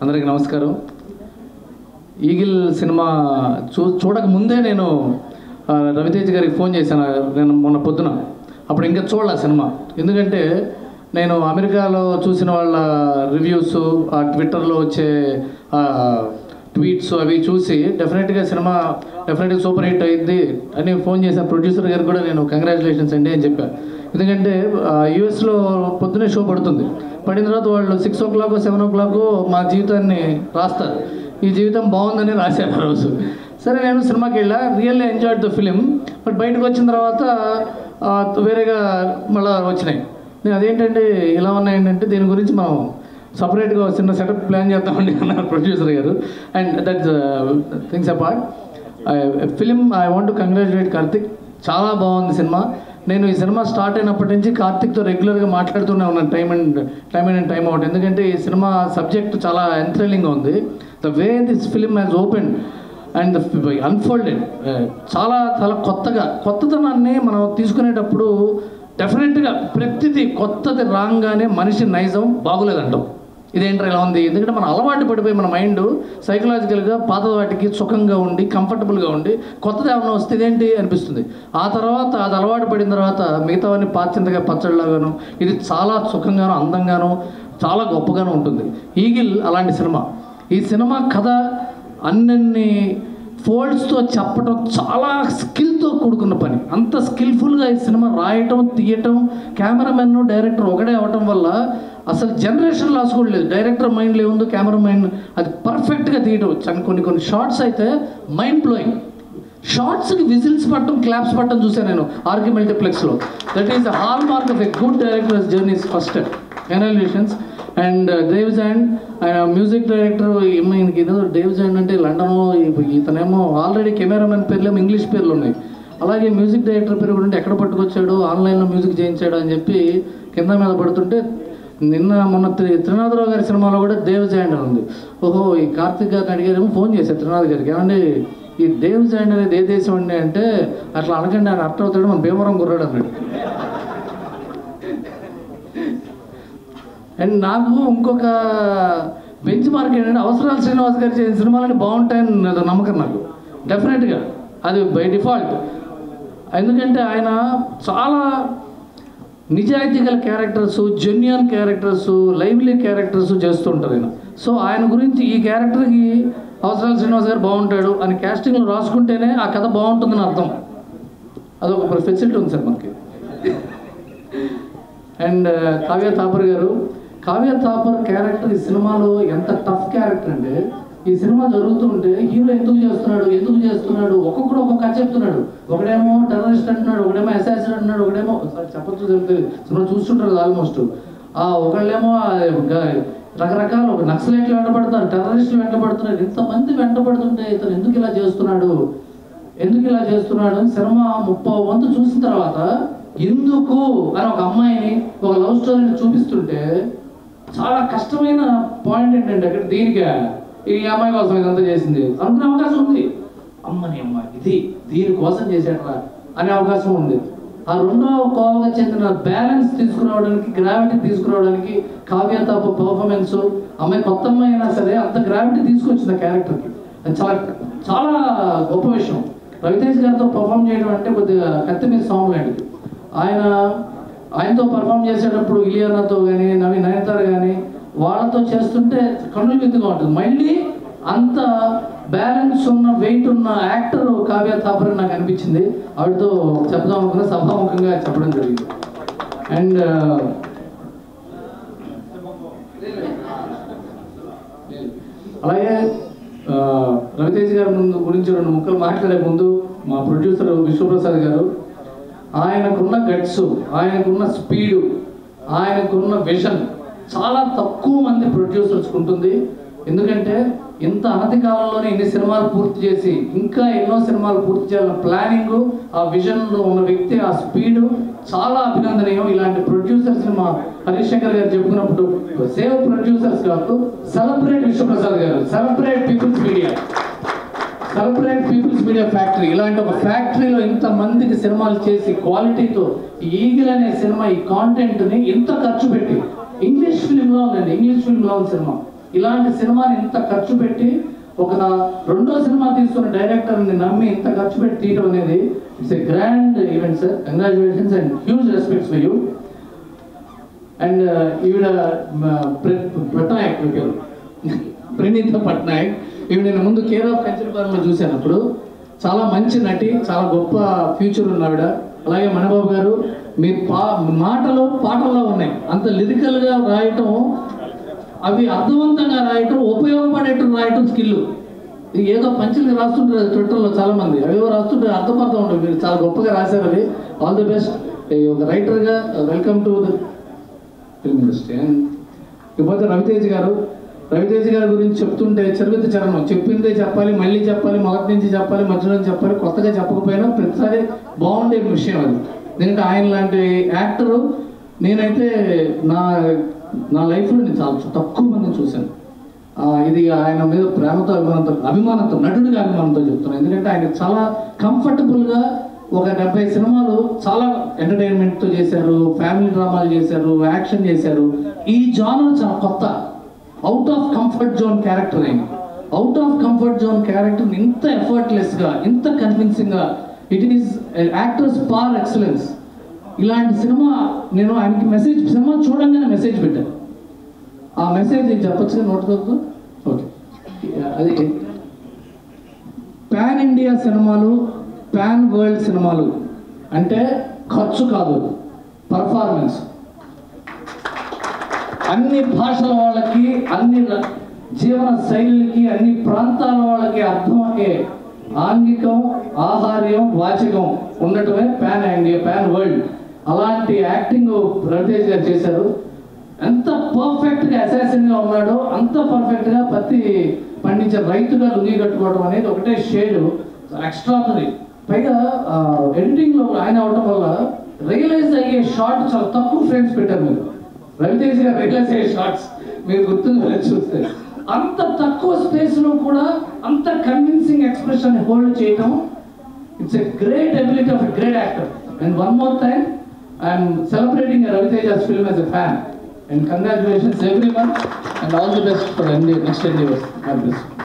అందరికీ నమస్కారం. Eagle cinema చూడక ముందే నేను రవితేజ్ గారికి ఫోన్ చేశాను. నేను మొన్న పొద్దున అప్పుడు ఇంకా చూడలే సినిమా. ఎందుకంటే నేను అమెరికాలో చూసిన వాళ్ళ రివ్యూస్, ఆ ట్విట్టర్లో వచ్చే ట్వీట్స్ అవి చూసి డెఫినెట్గా సినిమా సూపర్ హిట్ అయింది అని ఫోన్ చేశాను. ప్రొడ్యూసర్ గారికి కూడా నేను కంగ్రాచులేషన్స్ అండి అని చెప్పాను. ఎందుకంటే యూఎస్లో పొద్దునే షో పడిన తర్వాత వాళ్ళు 6 o'clock 7 o'clock మా జీవితాన్ని రాస్తారు. ఈ జీవితం బాగుందని రాశారు ఆ రోజు. సరే నేను సినిమాకి వెళ్ళా, really enjoyed the film. But బయటకు వచ్చిన తర్వాత వేరేగా మళ్ళీ వచ్చినాయి. నేను అదేంటంటే ఇలా ఉన్నాయంటే దీని గురించి మనం సపరేట్గా చిన్న సెటప్ ప్లాన్ చేద్దామండి అన్నారు ప్రొడ్యూసర్ గారు. And that's things apart. Film I want to congratulate Karthik. చాలా బాగుంది సినిమా. నేను ఈ సినిమా స్టార్ట్ అయినప్పటి నుంచి కార్తిక్తో రెగ్యులర్గా మాట్లాడుతూనే ఉన్నాను టైమ్ అండ్ టైమ్ అవుట్. ఎందుకంటే ఈ సినిమా సబ్జెక్ట్ చాలా ఎంథ్రిల్లింగ్గా ఉంది. The way this film has open and unfolded చాలా చాలా కొత్తదనాన్ని మనం తీసుకునేటప్పుడు డెఫినెట్గా ప్రతిదీ కొత్తది రాగానే మనిషి నైజం బాగోలేదంటాం. ఇదేంటో ఇలా ఉంది. ఎందుకంటే మనం అలవాటు పడిపోయి మన మైండ్ సైకలాజికల్గా పాత వాటికి సుఖంగా ఉండి కంఫర్టబుల్గా ఉండి కొత్తది ఏమన్నా వస్తే ఇదేంటి అనిపిస్తుంది. ఆ తర్వాత అది అలవాటు పడిన తర్వాత మిగతావన్నీ పాచింతగా పచ్చడిలాగాను ఇది చాలా సుఖంగాను అందంగాను చాలా గొప్పగాను ఉంటుంది. ఈగిల్ అలాంటి సినిమా. ఈ సినిమా కథ అన్నన్ని ఫోల్డ్స్తో చెప్పడం చాలా స్కిల్తో కూడుకున్న పని. అంత స్కిల్ఫుల్గా ఈ సినిమా రాయటం, తీయటం, కెమెరామెన్ డైరెక్టర్ ఒకటే అవ్వటం వల్ల అసలు జనరేషన్ లాస్ కూడా లేదు. డైరెక్టర్ మైండ్లో ఏముందో కెమెరా మైండ్ అది పర్ఫెక్ట్గా తీయటం. కొన్ని షార్ట్స్ అయితే మైండ్ బ్లోయింగ్. షార్ట్స్కి విజిల్స్ పట్టడం, క్లాప్స్ పట్టడం చూసాను నేను ఆర్కి మల్టీప్లెక్స్లో. That is the hallmark of a good directors journeys first analysations. And Dave Jand ఆయన మ్యూజిక్ డైరెక్టర్. ఈయనకి ఏదో డేవ్ జాండ్ అంటే లండన్, ఇతనేమో ఆల్రెడీ కెమెరామెన్ పేర్లేమో ఇంగ్లీష్ పేర్లు ఉన్నాయి. అలాగే మ్యూజిక్ డైరెక్టర్ పేరు కూడా ఎక్కడ పట్టుకొచ్చాడు, ఆన్లైన్లో మ్యూజిక్ చేయించాడు అని చెప్పి కింద మీద పడుతుంటే మొన్న త్రినాథరావు గారి సినిమాలో కూడా దేవ్ జాండ్ అని ఉంది. ఓహో, ఈ కార్తిక్ గారిని అడిగారేమో ఫోన్ చేశారు త్రినాథ్ గారికి, ఏమండి ఈ దేవ్ జాండ్ అనేది ఏ దేశం అండి అంటే, అట్లా అనకండి ఆయన అర్థం అవుతాడు, మన భీమవరం కుర్రాడు అన్నాడు. అండ్ నాకు ఇంకొక బెంచ్ మార్క్ ఏంటంటే అవసరాలు శ్రీనివాస్ గారు చేసిన సినిమాలని బాగుంటాయని నమ్మకం నాకు డెఫినెట్గా. అది బై డిఫాల్ట్. ఎందుకంటే ఆయన చాలా నిజాయితీ గల characters, genuine characters, lively characters చేస్తుంటారు ఆయన. సో ఆయన గురించి ఈ క్యారెక్టర్కి అవసరాలు శ్రీనివాస్ గారు బాగుంటాడు అని క్యాస్టింగ్లో రాసుకుంటేనే ఆ కథ బాగుంటుందని అర్థం. అదొక ఫెసిలిటీ ఉంది సార్ మనకి. అండ్ కావ్య థాపర్ గారు. కావ్య థాపర్ క్యారెక్టర్ ఈ సినిమాలో ఎంత టఫ్ క్యారెక్టర్ అంటే, ఈ సినిమా జరుగుతుంటే హీరో ఎందుకు చేస్తున్నాడు ఒక్కొక్కడు ఒక్కొక్క కథ చెప్తున్నాడు. ఒకడేమో టెర్రరిస్ట్ అంటున్నాడు, ఒకడేమో అసాసిన్ అంటున్నాడు, ఒకడేమో చెప్పచ్చు జరుగుతుంది సినిమా చూస్తుంటారు ఆల్మోస్ట్. ఒకళ్ళేమో రకరకాల ఒక నక్సలైట్లు వెంటబడుతున్నారు, టెర్రరిస్టులు వెంటబడుతున్నారు. ఇంతమంది వెంటబడుతుంటే ఇతను ఎందుకు ఇలా చేస్తున్నాడు సినిమా 30 వంతు చూసిన తర్వాత ఎందుకు అని ఒక అమ్మాయిని ఒక లవ్ స్టోరీని చూపిస్తుంటే చాలా కష్టమైన పాయింట్ ఏంటంటే అక్కడ దీనికి ఈ అమ్మాయి కోసం ఇదంతా చేసింది అనుకునే అవకాశం ఉంది. అమ్మని అమ్మాయి ఇది దీనికోసం చేసేట్రా అనే అవకాశం ఉంది. ఆ రెండవ కోవగా చెందిన బ్యాలెన్స్ తీసుకురావడానికి, గ్రావిటీ తీసుకురావడానికి కావ్య తాప పర్ఫార్మెన్స్, అమ్మాయి కొత్త అమ్మాయి అయినా సరే అంత గ్రావిటీ తీసుకొచ్చింది ఆ క్యారెక్టర్కి. అది చాలా చాలా గొప్ప విషయం. రవితేజ్ గారితో పర్ఫామ్ చేయడం అంటే కొద్దిగా కత్తి మీద సాంగ్ లాంటిది. ఆయనతో పర్ఫామ్ చేసేటప్పుడు ఇలియానాతో కానీ నయనతార కానీ వాళ్ళతో చేస్తుంటే కన్నుల విత్తుగా ఉంటుంది. మళ్ళీ అంత బ్యాలెన్స్ ఉన్న వెయిట్ ఉన్న యాక్టర్ కావ్య థాపర్ నాకు అనిపించింది. ఆవిడతో చెప్దాం అనుకున్న సభాముఖంగా చెప్పడం జరిగింది. అండ్ అలాగే రవితేజ్ గారి గురించి 2 ముక్కలు మాట్లాడే ముందు మా ప్రొడ్యూసర్ విశ్వప్రసాద్ గారు, ఆయనకున్న గట్స్, ఆయనకున్న స్పీడు, ఆయనకున్న విజన్ చాలా తక్కువ మంది ప్రొడ్యూసర్స్కి ఉంటుంది. ఎందుకంటే ఇంత అనతి కాలంలోనే ఇన్ని సినిమాలు పూర్తి చేసి ఇంకా ఎన్నో సినిమాలు పూర్తి చేయాలన్న ప్లానింగ్, ఆ విజన్లో ఉన్న వ్యక్తి, ఆ స్పీడు చాలా అభినందనీయం. ఇలాంటి ప్రొడ్యూసర్స్ని మా హరీష్ శంకర్ గారు చెప్పుకున్నప్పుడు సేవ్ ప్రొడ్యూసర్స్ కాదు, సెలబ్రేట్ విశ్వప్రసాద్ గారు, సెలబ్రేట్ పీపుల్స్ మీడియా ఫ్యాక్టరీ. ఇలాంటి ఒక ఫ్యాక్టరీలో ఇంతమందికి సినిమాలు చేసి క్వాలిటీతో ఈగిల్ అనే సినిమా ఈ కాంటెంట్ని ఇంత ఖర్చు పెట్టి ఇంగ్లీష్ ఫిల్మ్లో ఉంది సినిమా. ఇలాంటి సినిమాని ఇంత ఖర్చు పెట్టి ఒక రెండో సినిమా తీసుకున్న డైరెక్టర్ని నమ్మి ఇంత ఖర్చు పెట్టి తీయడం అనేది it's a grand event sir. Congratulations and huge respects for you. And ఈవిడ పట్నాయక్ ప్రణీత పట్నాయక్, ఈవిడ నేను ముందు కేర్ ఆఫ్ కంచెలపాలెంలో చూశాను. చాలా మంచి నటి, చాలా గొప్ప ఫ్యూచర్ ఉన్నావిడ. అలాగే మణిబాబు గారు, మీ మాటలు పాటల్లో ఉన్నాయి. అంత లిరికల్గా రాయటం, అవి అర్థవంతంగా రాయటం, ఉపయోగపడేట్టు రాయటం స్కిల్. ఏదో పంచులు రాస్తుంటారు ట్విట్టర్లో చాలామంది, అవేవో రాస్తుంటారు, అర్థపర్థం ఉంటుంది. మీరు చాలా గొప్పగా రాశారు. అది ఆల్ ది బెస్ట్. ఒక రైటర్గా welcome to the film industry. ఇకపోతే రవితేజ్ గారు గురించి చెప్తుంటే చరిత్ర చరణం చెప్పిందే చెప్పాలి, మళ్ళీ చెప్పాలి, మొదటి నుంచి చెప్పాలి, మధ్యలో చెప్పాలి, కొత్తగా చెప్పకపోయినా ప్రతిసారి బాగుండే విషయం అది. ఎందుకంటే ఆయన లాంటి యాక్టరు నేనైతే నా లైఫ్లో నేను చాలా తక్కువ మందిని చూశాను. ఇది ఆయన మీద ప్రేమతో అభిమానంతో నటుడిగా అభిమానంతో చెప్తున్నాను. ఎందుకంటే ఆయన చాలా కంఫర్టబుల్గా ఒక 70 సినిమాలు చాలా ఎంటర్టైన్మెంట్తో చేశారు, ఫ్యామిలీ డ్రామాలు చేశారు, యాక్షన్ చేశారు. ఈ జానర్ చాలా కొత్త, out of comfort zone character. ఆయన out of comfort zone character ఇంత ఎఫర్ట్లెస్గా, ఇంత కన్విన్సింగ్గా, it is actors par excellence. ఇలాంటి సినిమా నేను ఆయనకి మెసేజ్, సినిమా చూడంగానే మెసేజ్ పెట్టాను. ఆ మెసేజ్ నేను చెప్పచ్చుగా నోటుతో. ఓకే, అది పాన్ ఇండియా సినిమాలు, పాన్ వరల్డ్ సినిమాలు అంటే ఖర్చు కాదు, పర్ఫార్మెన్స్. అన్ని భాషల వాళ్ళకి, అన్ని జీవన శైలికి, అన్ని ప్రాంతాల వాళ్ళకి అర్థమయ్యే ఆంగికం, ఆహార్యం, వాచకం ఉండటమే పాన్ ఇండియా, పాన్ వరల్డ్. అలాంటి యాక్టింగ్ రవితేజ్ గారు చేశారు. ఎంత పర్ఫెక్ట్గా అసాసిన్గా ఉన్నాడో అంత పర్ఫెక్ట్గా పత్తి పండించే రైతుగా లుంగి కట్టుకోవడం అనేది ఒకటే షేడ్, ఎక్స్ట్రాడనరీ. పైగా ఎడిటింగ్లో ఆయన అవడం వల్ల రియలైజ్ అయ్యే షార్ట్ చాలా తక్కువ ఫ్రేమ్స్ పెట్టారు మీరు. రవితేజ్ గారు రియలైజ్ అయ్యే షార్ట్స్ మీరు గుర్తుందా చూస్తే, అంత తక్కువ స్పేస్లో కూడా అంత కన్విన్సింగ్ ఎక్స్ప్రెషన్ హోల్డ్ చేయటం, it's a great ability of a great actor. And one more time I'm celebrating Raviteja's film as a fan. And congratulations everyone and all the best for next endeavors. God bless.